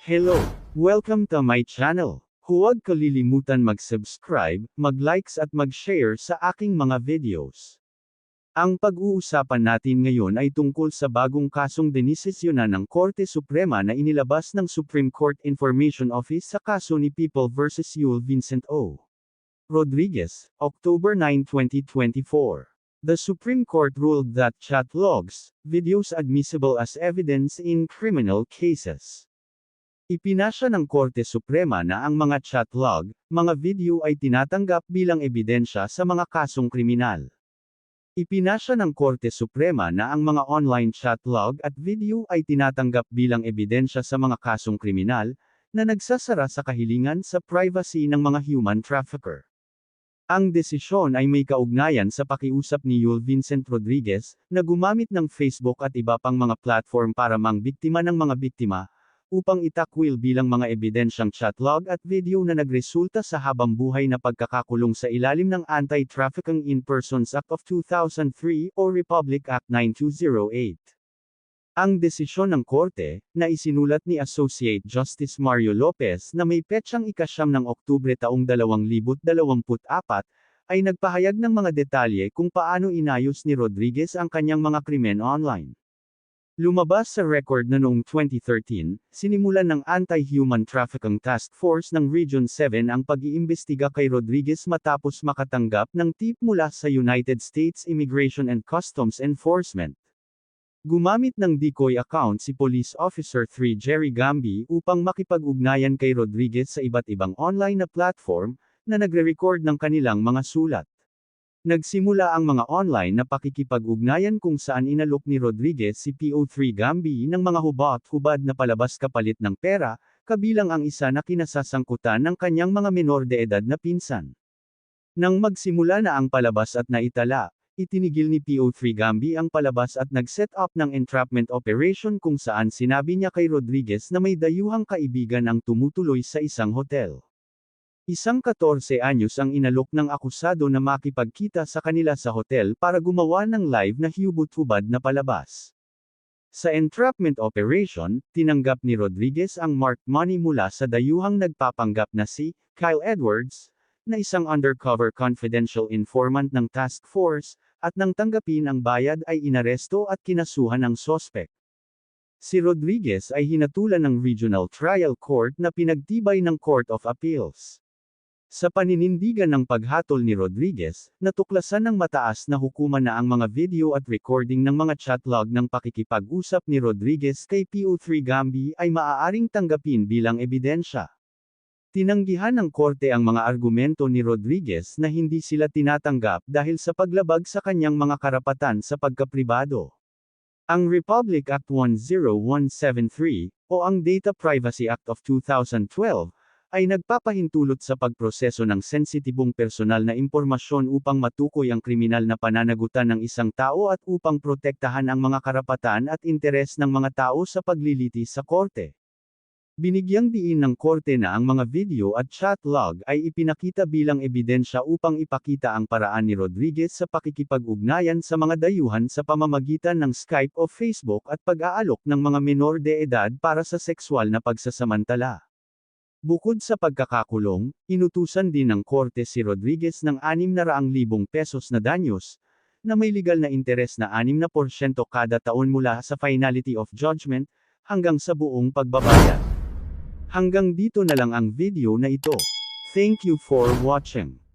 Hello! Welcome to my channel. Huwag kalilimutan mag-subscribe, mag-likes at mag-share sa aking mga videos. Ang pag-uusapan natin ngayon ay tungkol sa bagong kasong dinisisyonan ng Korte Suprema na inilabas ng Supreme Court Information Office sa kaso ni People vs. Yul Vincent O. Rodriguez, October 9, 2024. The Supreme Court ruled that chat logs, videos admissible as evidence in criminal cases. Ipinasya ng Korte Suprema na ang mga chat log, mga video ay tinatanggap bilang ebidensya sa mga kasong kriminal. Ipinasya ng Korte Suprema na ang mga online chat log at video ay tinatanggap bilang ebidensya sa mga kasong kriminal, na nagsasara sa kahilingan sa privacy ng mga human trafficker. Ang desisyon ay may kaugnayan sa pakiusap ni Yul Vincent Rodriguez, na gumamit ng Facebook at iba pang mga platform para mangbiktima ng mga biktima, upang itakwil bilang mga ebidensyang chatlog at video na nagresulta sa habambuhay na pagkakakulong sa ilalim ng Anti-Trafficking in Persons Act of 2003 o Republic Act 9208. Ang desisyon ng Korte, na isinulat ni Associate Justice Mario Lopez na may petsang ika-9 ng Oktubre taong 2024, ay nagpahayag ng mga detalye kung paano inayos ni Rodriguez ang kanyang mga krimen online. Lumabas sa record na noong 2013, sinimulan ng Anti-Human Trafficking Task Force ng Region 7 ang pag-iimbestiga kay Rodriguez matapos makatanggap ng tip mula sa United States Immigration and Customs Enforcement. Gumamit ng decoy account si Police Officer 3 Jerry Gambi upang makipag-ugnayan kay Rodriguez sa iba't ibang online na platform, na nagre-record ng kanilang mga sulat. Nagsimula ang mga online na pakikipag-ugnayan kung saan inalok ni Rodriguez si PO3 Gambi ng mga hubad na palabas kapalit ng pera, kabilang ang isa na kinasasangkutan ng kanyang mga menor de edad na pinsan. Nang magsimula na ang palabas at naitala, itinigil ni PO3 Gambi ang palabas at nag-set up ng entrapment operation kung saan sinabi niya kay Rodriguez na may dayuhang kaibigan ang tumutuloy sa isang hotel. Isang 14 anyos ang inalok ng akusado na makipagkita sa kanila sa hotel para gumawa ng live na hubad na palabas. Sa entrapment operation, tinanggap ni Rodriguez ang marked money mula sa dayuhang nagpapanggap na si Kyle Edwards, na isang undercover confidential informant ng task force, at nang tanggapin ang bayad ay inaresto at kinasuhan ng sospek. Si Rodriguez ay hinatulan ng Regional Trial Court na pinagtibay ng Court of Appeals. Sa paninindigan ng paghatol ni Rodriguez, natuklasan ng mataas na hukuman na ang mga video at recording ng mga chatlog ng pakikipag-usap ni Rodriguez kay PO3 Gambi ay maaaring tanggapin bilang ebidensya. Tinanggihan ng korte ang mga argumento ni Rodriguez na hindi sila tinatanggap dahil sa paglabag sa kanyang mga karapatan sa pagkapribado. Ang Republic Act 10173, o ang Data Privacy Act of 2012, ay nagpapahintulot sa pagproseso ng sensitibong personal na impormasyon upang matukoy ang kriminal na pananagutan ng isang tao at upang protektahan ang mga karapatan at interes ng mga tao sa paglilitis sa korte. Binigyang diin ng korte na ang mga video at chat log ay ipinakita bilang ebidensya upang ipakita ang paraan ni Rodriguez sa pakikipag-ugnayan sa mga dayuhan sa pamamagitan ng Skype o Facebook at pag-aalok ng mga menor de edad para sa sexual na pagsasamantala. Bukod sa pagkakakulong, inutusan din ng korte si Rodriguez ng 600,000 pesos na danyos, na may legal na interes na 6% kada taon mula sa finality of judgment, hanggang sa buong pagbabayad. Hanggang dito na lang ang video na ito. Thank you for watching.